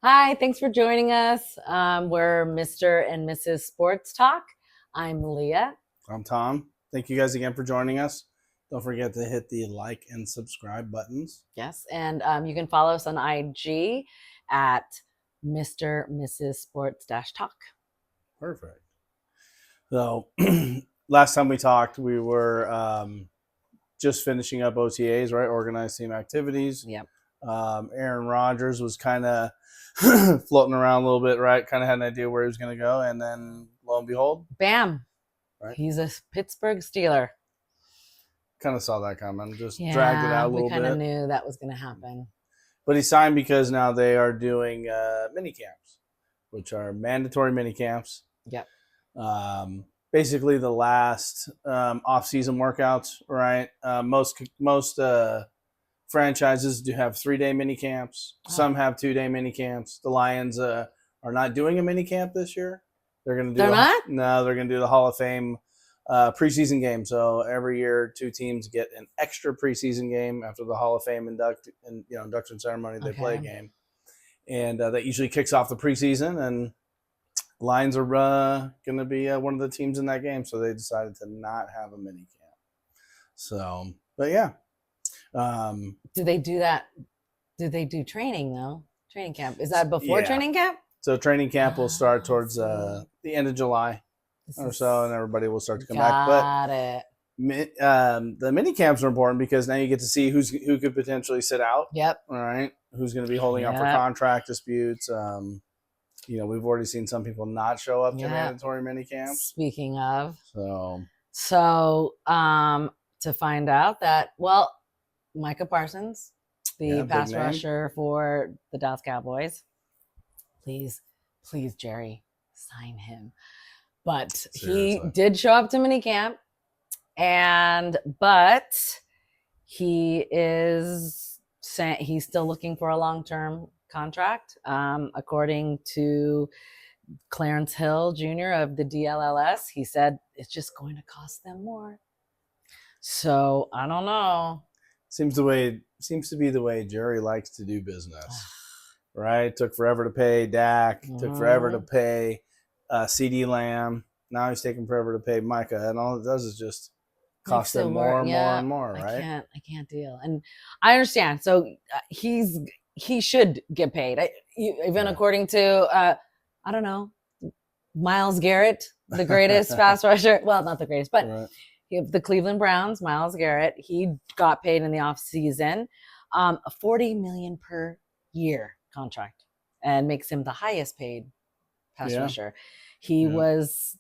Hi, thanks for joining us. We're Mr. and Mrs. Sports Talk. I'm Leah. I'm Tom. Thank you guys again for joining us. Don't forget to hit the like and subscribe buttons. Yes, and you can follow us on IG at Mr. Mrs. Sports Talk. Perfect. So last time we talked, we were just finishing up OTAs, right? Organized team activities. Yep. Aaron Rodgers was kind of floating around a little bit, right? Kind of had an idea where he was going to go, and then lo and behold, bam! Right? He's a Pittsburgh Steeler. Kind of saw that coming. Just dragged it out a little bit. We kind of knew that was going to happen. But he signed because now they are doing mini camps, which are mandatory mini camps. Yep. Basically the last off-season workouts, right? Most franchises do have 3-day mini camps. Some have 2-day mini camps. The Lions are not doing a mini camp this year. They're going to do. They're not? No, they're going to do the Hall of Fame preseason game. So every year, 2 teams get an extra preseason game after the Hall of Fame induction ceremony. They play a game, and that usually kicks off the preseason. And Lions are going to be one of the teams in that game, so they decided to not have a mini camp. So, but yeah. Do they do that? Do they do training though? Training camp, is that before training camp? So training camp will start towards the end of July or so, and everybody will start to come back. Got it. The mini camps are important because now you get to see who could potentially sit out. Yep. All right. Who's going to be holding out for contract disputes? We've already seen some people not show up to mandatory mini camps. Speaking of, so to find out that, well, Micah Parsons, the pass rusher for the Dallas Cowboys, please, Jerry, sign him. But seriously, he did show up to minicamp, but he is saying he's still looking for a long-term contract. According to Clarence Hill Jr. of the DLLS, he said it's just going to cost them more. So I don't know. Seems to be the way Jerry likes to do business, right? Took forever to pay Dak. Took forever to pay CD Lamb. Now he's taking forever to pay Micah, and all it does is just cost them more and more, right? I can't deal, and I understand. So he should get paid, even according to I don't know, Myles Garrett, the greatest pass rusher. Well, not the greatest, but. Right. The Cleveland Browns, Myles Garrett, he got paid in the offseason a $40 million per year contract, and makes him the highest paid pass rusher. He was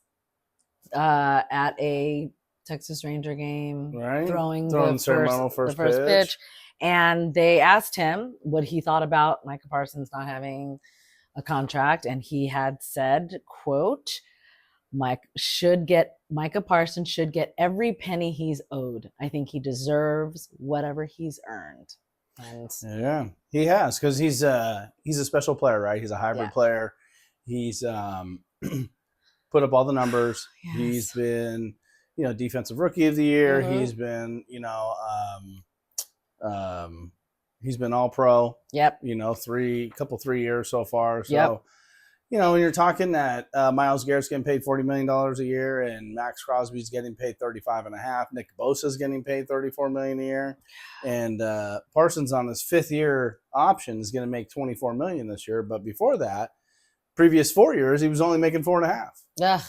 at a Texas Ranger game, throwing the first pitch, and they asked him what he thought about Micah Parsons not having a contract, and he had said, quote, Micah Parsons should get every penny he's owed. I think he deserves whatever he's earned. And yeah, he has, because he's a special player, right? He's a hybrid player. He's put up all the numbers. Yes. He's been, defensive rookie of the year. Mm-hmm. He's been, he's been all pro. Yep. 3 years so far. So, when you're talking that Myles Garrett's getting paid $40 million a year, and Max Crosby's getting paid $35.5 million, Nick Bosa's getting paid $34 million a year, and Parsons on his 5th-year option is going to make $24 million this year. But before that, previous 4 years, he was only making $4.5 million. Ugh.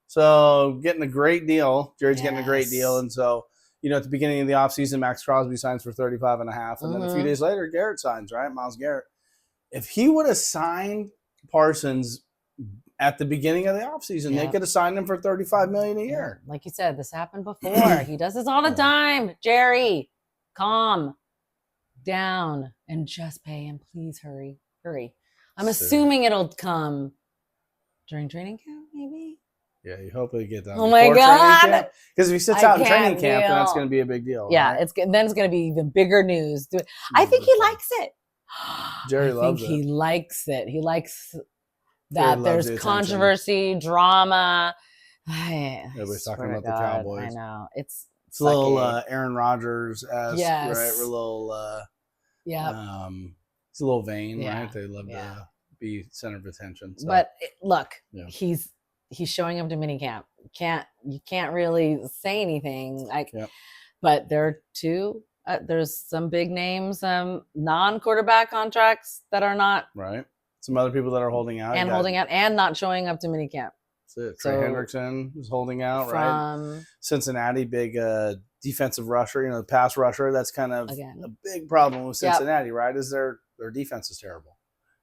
So getting a great deal. Jerry's getting a great deal, and so at the beginning of the offseason, Max Crosby signs for $35.5 million, and then a few days later, Garrett signs. Right, Myles Garrett. If he would have signed Parsons at the beginning of the offseason, they could have signed him for $35 million a year. Like you said, this happened before. He does this all the time. Jerry, calm down and just pay him. Please hurry. I'm assuming it'll come during training camp, maybe. Yeah, you hope they get done. Oh my God! Because if he sits out in training camp, then that's going to be a big deal. Yeah, right? Then it's going to be even bigger news. I think he likes it. Jerry loves it. He likes it. He likes that there's controversy, drama. Everybody's talking about the Cowboys. I know. It's a little Aaron Rodgers as right? We're a little it's a little vain, right? They love to be center of attention. So, but look, yeah. he's showing up to minicamp. You can't really say anything. But there are two. There's some big names, non-quarterback contracts that are not right. Some other people that are holding out and not showing up to minicamp. That's it. Trey Hendrickson is holding out, right? Cincinnati, big defensive rusher, pass rusher. That's kind of a big problem with Cincinnati, right? Is their defense is terrible.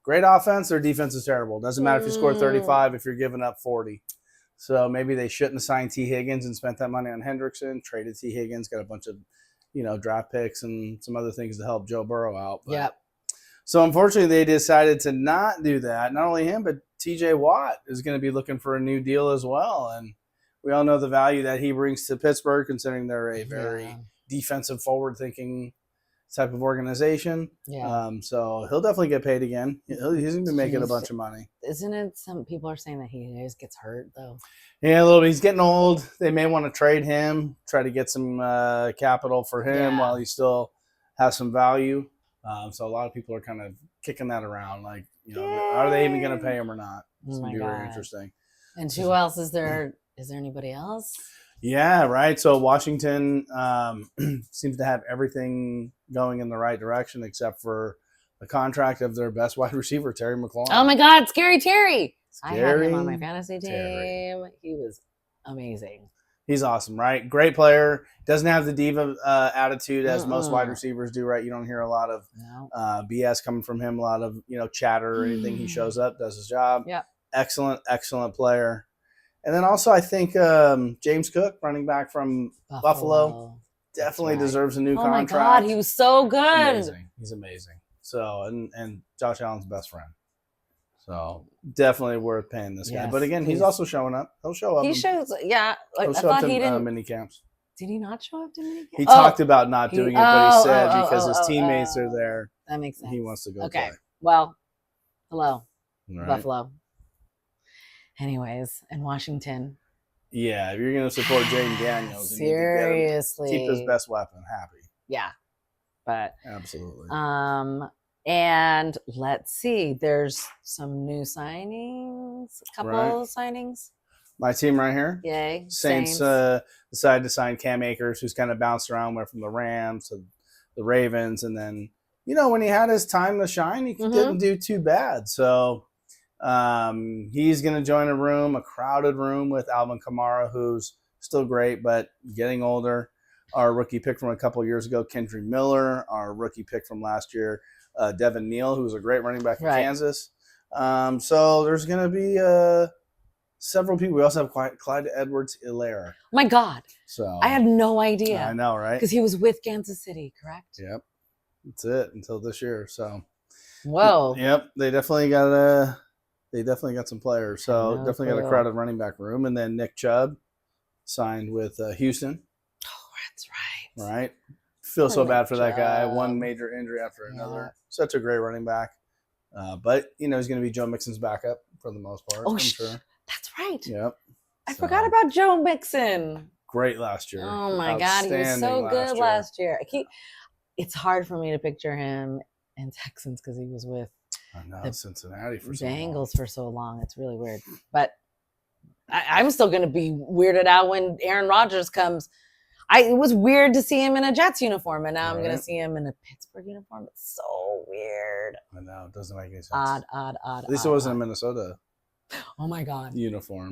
Great offense, their defense is terrible. Doesn't matter if you score 35 if you're giving up 40. So maybe they shouldn't have signed T. Higgins and spent that money on Hendrickson, traded T. Higgins, got a bunch of, draft picks and some other things to help Joe Burrow out. But, so unfortunately, they decided to not do that. Not only him, but T.J. Watt is going to be looking for a new deal as well. And we all know the value that he brings to Pittsburgh, considering they're a very defensive, forward-thinking type of organization. So he'll definitely get paid again. He's going to be making a bunch of money. Isn't it? Some people are saying that he always gets hurt, though. Yeah, a little bit. He's getting old. They may want to trade him, try to get some capital for him while he still has some value. So a lot of people are kind of kicking that around, like, are they even going to pay him or not? It's going to be very interesting. And who else is there? Is there anybody else? Yeah, right. So Washington seems to have everything going in the right direction except for the contract of their best wide receiver, Terry McLaurin. Oh, my God. Scary Terry. I had him on my fantasy team. He was amazing. He's awesome, right? Great player. Doesn't have the diva attitude as most wide receivers do, right? You don't hear a lot of BS coming from him, a lot of, chatter or anything. He shows up, does his job. Yeah. Excellent player. And then also I think James Cook, running back from Buffalo definitely deserves a new contract. Oh, my God. He was so good. He's amazing. So, and Josh Allen's best friend. So definitely worth paying this guy. But again, he's also showing up. He'll show up. He shows, I thought he didn't. Mini camps. Did he not show up to mini camps? He talked about not doing it, but he said because his teammates are there. That makes sense. He wants to go play. Well, hello, right. Buffalo. Anyways, in Washington. Yeah, if you're going to support Jaden Daniels, seriously, keep his best weapon happy. Yeah, but absolutely. And let's see, there's some new signings, a couple signings. My team right here. Yay. Saints decided to sign Cam Akers, who's kind of bounced around, went from the Rams to the Ravens. And then, when he had his time to shine, he didn't do too bad. So he's going to join a crowded room with Alvin Kamara, who's still great, but getting older. Our rookie pick from a couple of years ago, Kendry Miller. Our rookie pick from last year, Devin Neal, who was a great running back in Kansas. So there's going to be several people. We also have Clyde Edwards-Helaire. Oh my God. So I had no idea. I know, right? Because he was with Kansas City, correct? Yep. That's it until this year. So whoa. Yep. They definitely got some players. So definitely got a crowded running back room. And then Nick Chubb signed with Houston. Oh, that's right. Right. Feel so bad for that guy. One major injury after another. Such a great running back. But, he's going to be Joe Mixon's backup for the most part. I'm sure. That's right. Yep. I forgot about Joe Mixon. Great last year. Oh, my God. He was so good last year. It's hard for me to picture him in Texans because he was with Cincinnati for so Bengals for so long. It's really weird. But I'm still going to be weirded out when Aaron Rodgers comes. It was weird to see him in a Jets uniform, and now I'm going to see him in a Pittsburgh uniform. It's so weird. I know. It doesn't make any sense. Odd. At least it wasn't a Minnesota Oh, my God. uniform.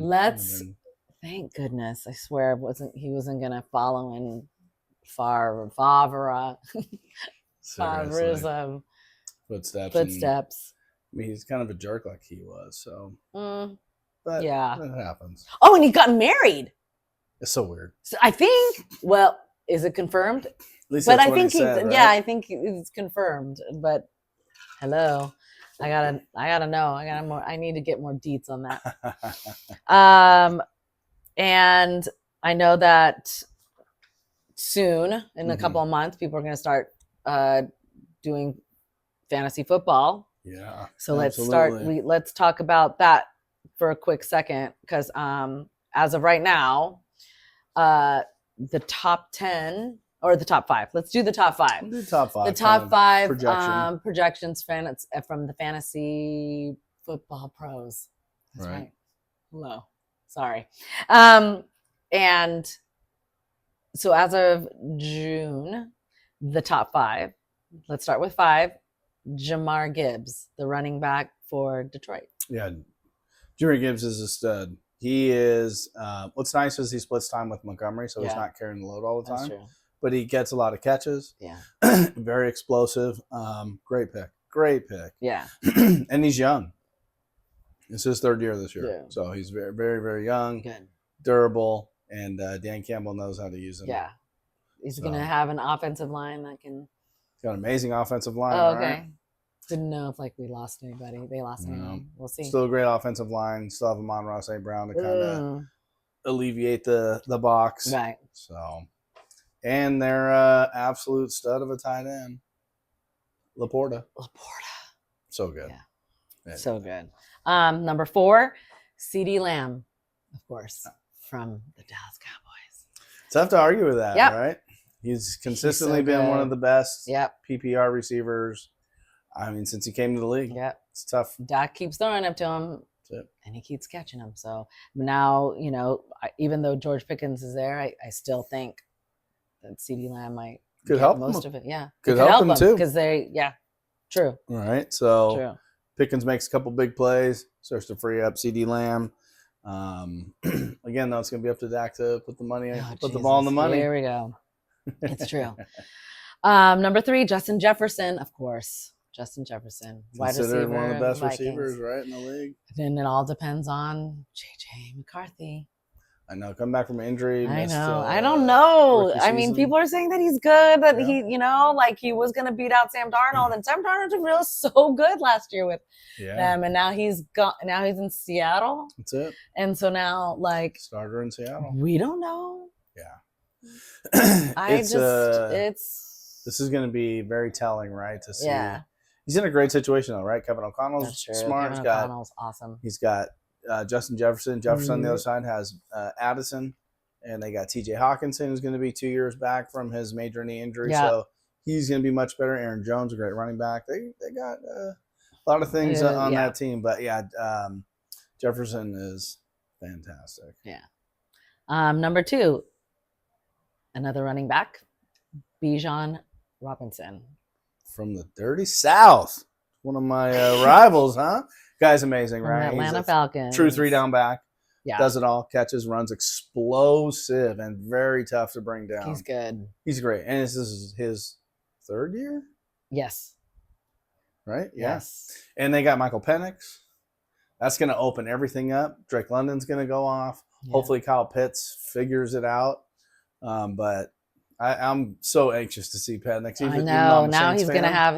Thank goodness. I swear he wasn't going to follow in Favre's footsteps. I mean, he's kind of a jerk like he was, so. But it happens. Oh, and he got married. It's so weird. So I think, is it confirmed? At least but that's I what think he said, right? I think it's confirmed. But hello, I gotta know. I need to get more deets on that. And I know that soon, in a couple of months, people are going to start doing fantasy football. Yeah. So let's talk about that for a quick second, because as of right now, the top 10 or the top 5. Let's do the top 5. The top 5. The top 5 projections from the fantasy football pros. That's Right. right. Hello. Sorry. And so as of June, the top 5. Let's start with 5. Jamar Gibbs, the running back for Detroit. Yeah, Jahmyr Gibbs is a stud. He is. What's nice is he splits time with Montgomery, so he's not carrying the load all the time. That's true. But he gets a lot of catches. Yeah. Very explosive. Great pick. Great pick. Yeah. And he's young. It's his 3rd year this year. Yeah. So he's very, very, very young, Good. durable, and Dan Campbell knows how to use him. Yeah. He's going to have an offensive line that can. Got an amazing offensive line. Oh, okay. Right? Didn't know if like we lost anybody. They lost anyone. We'll see. Still a great offensive line. Still have Amon-Ra St. Brown to kind of alleviate the box. Right. So, and their absolute stud of a tight end, Laporta. So good. Yeah. So good. Number 4, CeeDee Lamb, of course, from the Dallas Cowboys. Tough to argue with that, right? He's consistently so been one good. of the best Yep. PPR receivers. I mean, since he came to the league. Yep. It's tough. Dak keeps throwing up to him, and he keeps catching them. So now, even though George Pickens is there, I still think that CeeDee Lamb might could get help most him. of it. Yeah. Could help him too. Because true. All right. So True. Pickens makes a couple big plays, starts to free up CeeDee Lamb. Again, though, it's going to be up to Dak to put the ball in the money. Here we go. It's true. Number 3, Justin Jefferson, of course. Justin Jefferson, wide receiver. Considered one of the best Vikings. receivers, right, in the league. Then it all depends on JJ McCarthy. I know, come back from injury. I know. I don't know. I mean, season. people are saying that he's good, that he he was going to beat out Sam Darnold, and Sam Darnold did really so good last year with them, and now he's gone. Now he's in Seattle. That's it. And so now, starter in Seattle. We don't know. Yeah. This is going to be very telling, right? To see. Yeah. He's in a great situation, though, right? Kevin O'Connell's smart. Kevin O'Connell's awesome. He's got Justin Jefferson. Jefferson on the other side has Addison, and they got T.J. Hawkinson, who's going to be 2 years back from his major knee injury. Yeah. So he's going to be much better. Aaron Jones, a great running back. They got a lot of things on that team. But, Jefferson is fantastic. Yeah. Number 2, another running back, Bijan Robinson. From the dirty South. One of my rivals, huh? Guy's amazing, right? Atlanta Falcons. True 3-down back. Yeah. Does it all. Catches, runs, explosive, and very tough to bring down. He's good. He's great. And this is his 3rd year? Yes. Right? Yeah. Yes. And they got Michael Penix. That's going to open everything up. Drake London's going to go off. Yeah. Hopefully Kyle Pitts figures it out. But I'm so anxious to see Penix. I know. Now he's going to have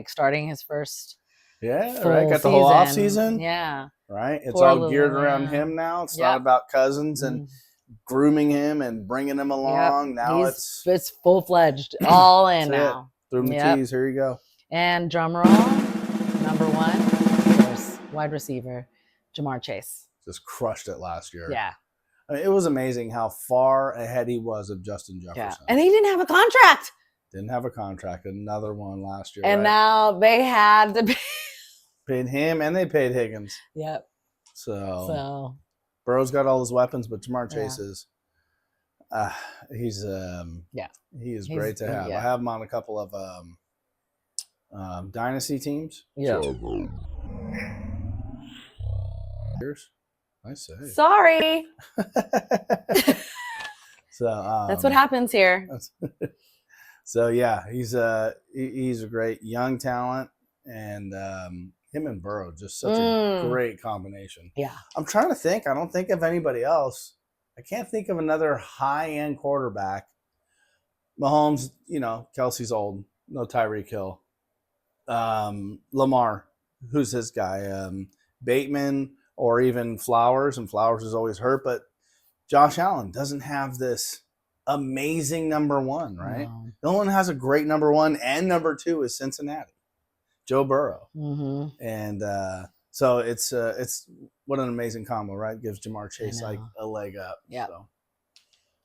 starting his first right. Got the whole off season. Yeah. Right. It's all geared around him now. It's not about Cousins and grooming him and bringing him along. Now it's full-fledged. All in now. Threw him the keys. Here you go. And drum roll, number 1, of course, wide receiver, Jamar Chase. Just crushed it last year. Yeah. I mean, it was amazing how far ahead he was of Justin Jefferson. Yeah. And he didn't have a contract. Didn't have a contract. Another one last year. And now they had to pay. Paid him and they paid Higgins. Yep. So Burrow's got all his weapons, but Jamar Chase is he is great to have. I have him on a couple of dynasty teams. Yeah. I say. Sorry. So that's what happens here. So he's a great young talent, and him and Burrow just such a great combination. Yeah. I'm trying to think. I don't think of anybody else. I can't think of another high-end quarterback. Mahomes, Kelsey's old. No Tyreek Hill. Lamar, who's his guy? Bateman or even Flowers, and Flowers is always hurt. But Josh Allen doesn't have this amazing number 1, right? No one has a great number 1, and number 2 is Cincinnati. Joe Burrow. Mm-hmm. And so it's what an amazing combo, right? Gives Jamar Chase a leg up. Yeah. So.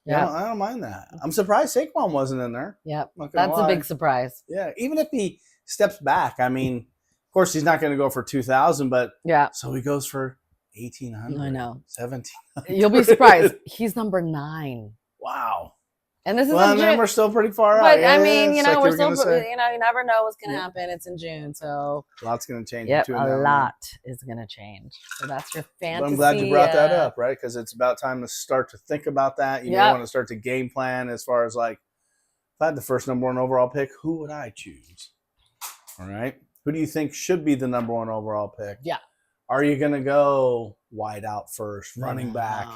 Yeah, I don't mind that. I'm surprised Saquon wasn't in there. Yep. That's a big surprise. Yeah, even if he steps back, I mean, Of course, he's not going to go for 2,000, but Yeah. so he goes for 1,800. I know. 1,700. You'll be surprised. He's number 9. Wow. And this is Well, in then June. we're still pretty far out. But Yeah, I mean, it's you know, like we're you were still, gonna say. you know, you never know what's going to happen. It's in June. So, Lots going to change. yep, between now a and lot is going to change. So that's your then. fantasy. But I'm glad you brought that up, right? Because it's about time to start to think about that. You may want to start to game plan as far as like, if I had the first number 1 overall pick, who would I choose? All right. Who do you think should be the number 1 overall pick? Yeah. Are you going to go wide out first, running back?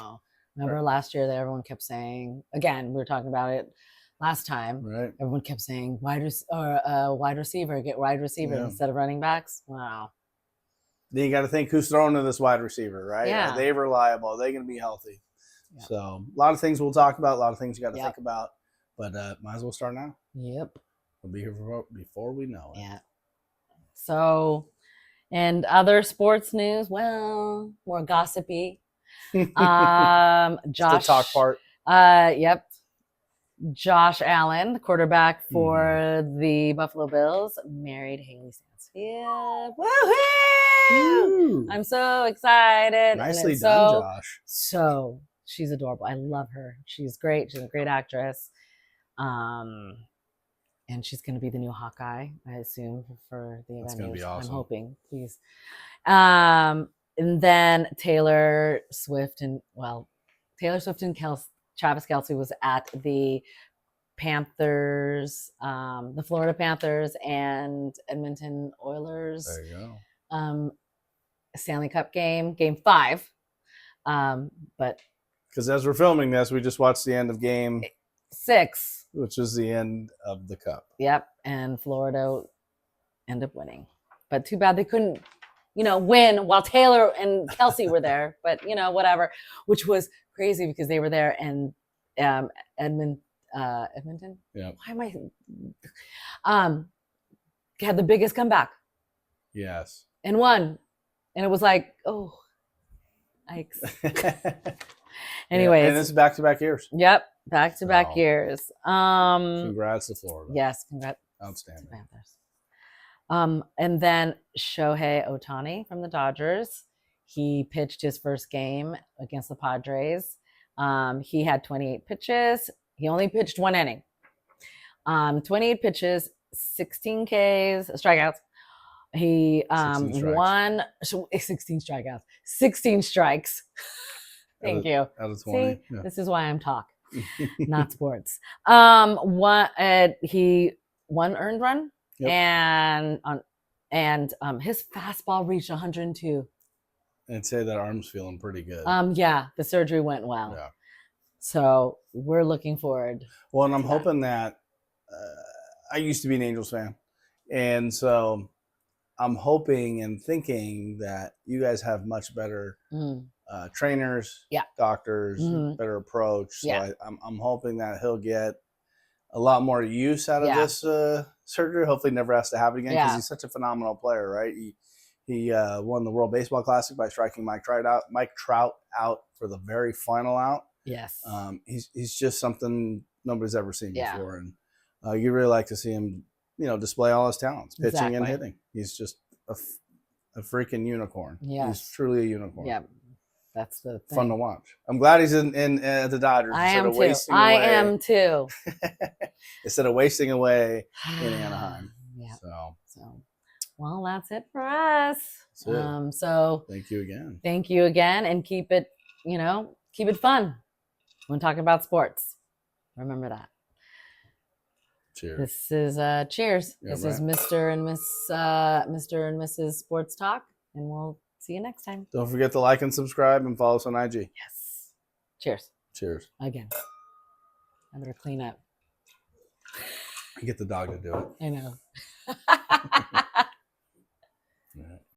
Remember last year that everyone kept saying, again, we were talking about it last time. Right. Everyone kept saying wide receiver, get wide receiver instead of running backs. Wow. Then you got to think who's throwing to this wide receiver, right? Yeah. Are they reliable? Are they going to be healthy? Yeah. So a lot of things we'll talk about, a lot of things you got to think about, but might as well start now. Yep. We'll be here before we know it. Yeah. So, and other sports news, well, more gossipy. Josh, the talk part. Yep. Josh Allen, the quarterback for the Buffalo Bills, married Hailee Steinfield. Woohoo! I'm so excited. Nicely done, Josh. So she's adorable. I love her. She's great. She's a great actress. And she's going to be the new Hawkeye, I assume, for the Avengers. That's going to be awesome. I'm hoping, please. And then Taylor Swift and Travis Kelce was at the Panthers, the Florida Panthers and Edmonton Oilers. There you go. Stanley Cup game 5. But because as we're filming this, we just watched the end of game 6, which is the end of the cup. Yep, and Florida ended up winning. But too bad they couldn't, win while Taylor and Kelce were there. But whatever, which was crazy because they were there and Edmonton. Yeah. Why am I? Had the biggest comeback. Yes. And won, and it was like, oh, yikes. Anyways, and it's back-to-back years. Yep, back-to-back years. Congrats to Florida. Yes, congrats. Outstanding. Panthers. And then Shohei Ohtani from the Dodgers. He pitched his first game against the Padres. He had 28 pitches. He only pitched 1 inning. 28 pitches, 16 Ks, strikeouts. He 16 strikeouts, 16 strikes. Thank you. Out of 20. See, this is why I'm talk, not sports. He 1 earned run, and his fastball reached 102. And say that arm's feeling pretty good. Yeah, the surgery went well. Yeah. So we're looking forward. Well, and I'm hoping that I used to be an Angels fan, and so I'm hoping and thinking that you guys have much better trainers, doctors, better approach. So I'm hoping that he'll get a lot more use out of this surgery. Hopefully never has to happen again because he's such a phenomenal player, right? He won the World Baseball Classic by striking Mike Trout out for the very final out. Yes. He's just something nobody's ever seen before. And you really like to see him, display all his talents, pitching and hitting. He's just a freaking unicorn. Yes. He's truly a unicorn. Yeah. That's the thing. Fun to watch. I'm glad he's in the Dodgers. I am too. Instead of wasting away in Anaheim. Yeah. So, well, that's it for us. So thank you again. Thank you again, and keep it fun when talking about sports. Remember that. Cheers. This is cheers. Yeah, this is Mr. and Mrs. Sports Talk, and we'll see you next time. Don't forget to like and subscribe and follow us on IG. Yes. Cheers. Cheers. Again. I better clean up. Get the dog to do it. I know.